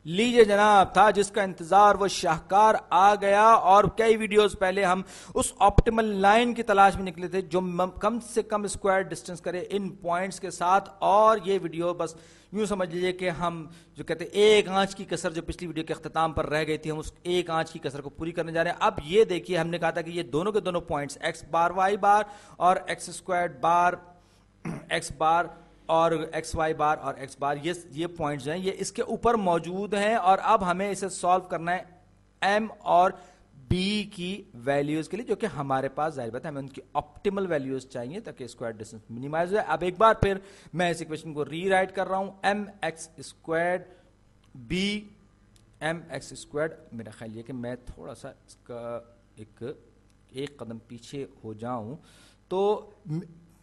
लीजिए जनाब, था जिसका इंतजार वो शाहकार आ गया। और कई वीडियोस पहले हम उस ऑप्टिमल लाइन की तलाश में निकले थे जो कम से कम स्क्वायर डिस्टेंस करे इन पॉइंट्स के साथ। और ये वीडियो बस यूं समझ लीजिए कि हम जो कहते हैं एक आंच की कसर, जो पिछली वीडियो के अख्ताम पर रह गई थी, हम उस एक आंच की कसर को पूरी करने जा रहे हैं। अब ये देखिए, हमने कहा था कि ये दोनों के दोनों पॉइंट्स एक्स बार वाई बार और एक्स स्क्वायर बार एक्स बार और एक्स वाई बार और एक्स बार, ये पॉइंट्स हैं, ये इसके ऊपर मौजूद हैं। और अब हमें इसे सॉल्व करना है एम और बी की वैल्यूज के लिए, जो कि हमारे पास जाहिर बात है हमें उनकी ऑप्टिमल वैल्यूज चाहिए ताकि स्क्वायर डिस्टेंस मिनिमाइज हो जाए। अब एक बार फिर मैं इस इक्वेशन को रीराइट कर रहा हूं, M X square B M X square. मेरा ख्याल ये कि मैं थोड़ा सा इसका एक कदम पीछे हो जाऊं। तो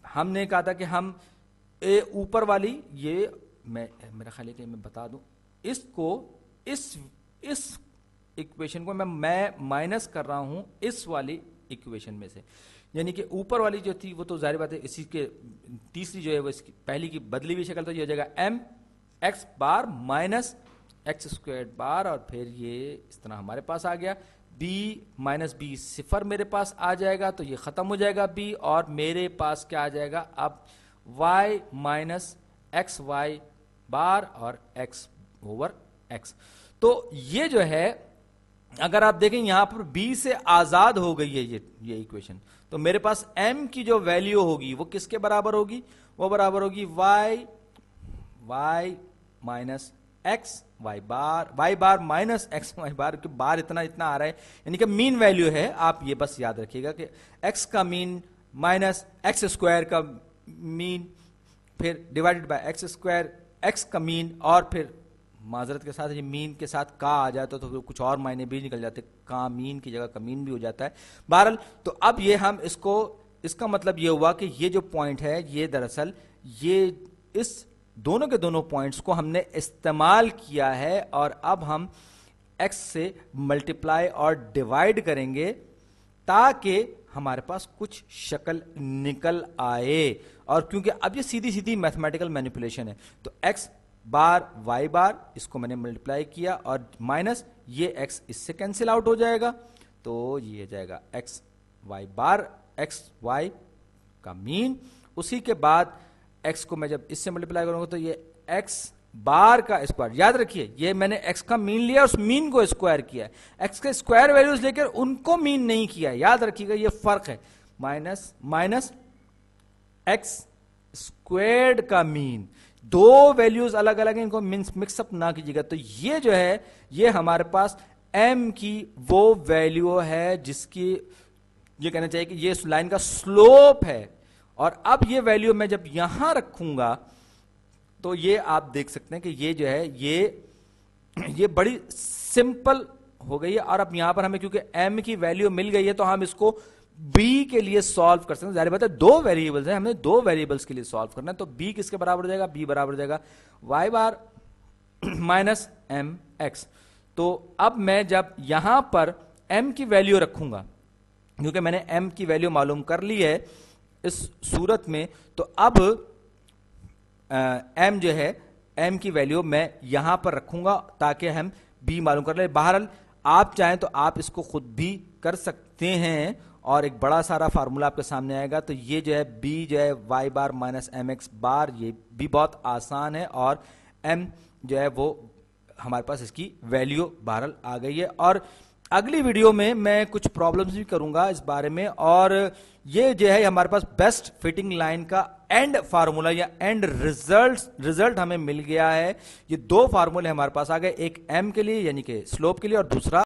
हमने कहा था कि हम ऊपर वाली, ये मेरा ख्याल है कि मैं बता दूं, इसको इस इक्वेशन को मैं माइनस कर रहा हूं इस वाली इक्वेशन में से। यानी कि ऊपर वाली जो थी वो तो जाहिर बात है इसी के तीसरी जो है वो इसकी पहली की बदली हुई शक्ल, तो ये हो जाएगा एम एक्स बार माइनस एक्स स्क्वायर बार, और फिर ये इस तरह हमारे पास आ गया। b माइनस बी सिफर मेरे पास आ जाएगा, तो ये खत्म हो जाएगा b, और मेरे पास क्या आ जाएगा अब y माइनस एक्स वाई बार और x ओवर x। तो ये जो है, अगर आप देखें यहां पर b से आजाद हो गई है ये इक्वेशन, तो मेरे पास m की जो वैल्यू होगी वो किसके बराबर होगी? वो बराबर होगी y माइनस एक्स वाई बार माइनस एक्स वाई बार, के बार इतना आ रहा है, यानी कि मीन वैल्यू है। आप ये बस याद रखिएगा कि x का मीन माइनस एक्स स्क्वायर का मीन, फिर divided by x square x का मीन, और फिर माजरत के साथ ये मीन के साथ का आ जाए तो कुछ और मायने भी निकल जाते, का मीन की जगह का मीन भी हो जाता है बहरहाल। तो अब ये हम इसका मतलब ये हुआ कि ये जो पॉइंट है ये दरअसल ये इस दोनों के दोनों पॉइंट्स को हमने इस्तेमाल किया है, और अब हम x से मल्टीप्लाई और डिवाइड करेंगे ताकि हमारे पास कुछ शक्ल निकल आए। और क्योंकि अब ये सीधी सीधी मैथमेटिकल मैनिपुलेशन है, तो x बार वाई बार इसको मैंने मल्टीप्लाई किया और माइनस ये x इससे कैंसिल आउट हो जाएगा, तो ये जाएगा x वाई बार एक्स वाई का मीन। उसी के बाद x को मैं जब इससे मल्टीप्लाई करूंगा तो ये x बार का स्क्वायर, याद रखिए ये मैंने x का मीन लिया, उस मीन को स्क्वायर किया है, x के स्क्वायर वैल्यूज लेकर उनको मीन नहीं किया, याद रखिएगा ये फर्क है। माइनस x स्क्वायर्ड का मीन, दो वैल्यूज अलग अलग हैं, इनको मिक्सअप ना कीजिएगा। तो ये जो है ये हमारे पास m की वो वैल्यू है जिसकी ये कहना चाहिए कि ये इस लाइन का स्लोप है। और अब ये वैल्यू मैं जब यहां रखूंगा तो ये आप देख सकते हैं कि ये जो है ये बड़ी सिंपल हो गई है। और अब यहां पर हमें क्योंकि m की वैल्यू मिल गई है तो हम इसको b के लिए सॉल्व कर सकते हैं। जाहिर बात है दो वेरिएबल्स हैं, हमने दो वेरिएबल्स के लिए सॉल्व करना है, तो b किसके बराबर हो जाएगा? b बराबर हो जाएगा y बार माइनस एम एक्स। तो अब मैं जब यहां पर m की वैल्यू रखूंगा, क्योंकि मैंने m की वैल्यू मालूम कर ली है इस सूरत में, तो अब m जो है m की वैल्यू मैं यहां पर रखूंगा ताकि हम b मालूम कर ले। बहरहाल आप चाहें तो आप इसको खुद भी कर सकते हैं और एक बड़ा सारा फार्मूला आपके सामने आएगा। तो ये जो है b जो है y बार माइनस एम एक्स बार, ये भी बहुत आसान है, और m जो है वो हमारे पास इसकी वैल्यू बहरहाल आ गई है। और अगली वीडियो में मैं कुछ प्रॉब्लम्स भी करूंगा इस बारे में, और ये जो है हमारे पास बेस्ट फिटिंग लाइन का एंड फार्मूला या एंड रिजल्ट हमें मिल गया है। ये दो फार्मूले हमारे पास आ गए, एक m के लिए यानी कि स्लोप के लिए और दूसरा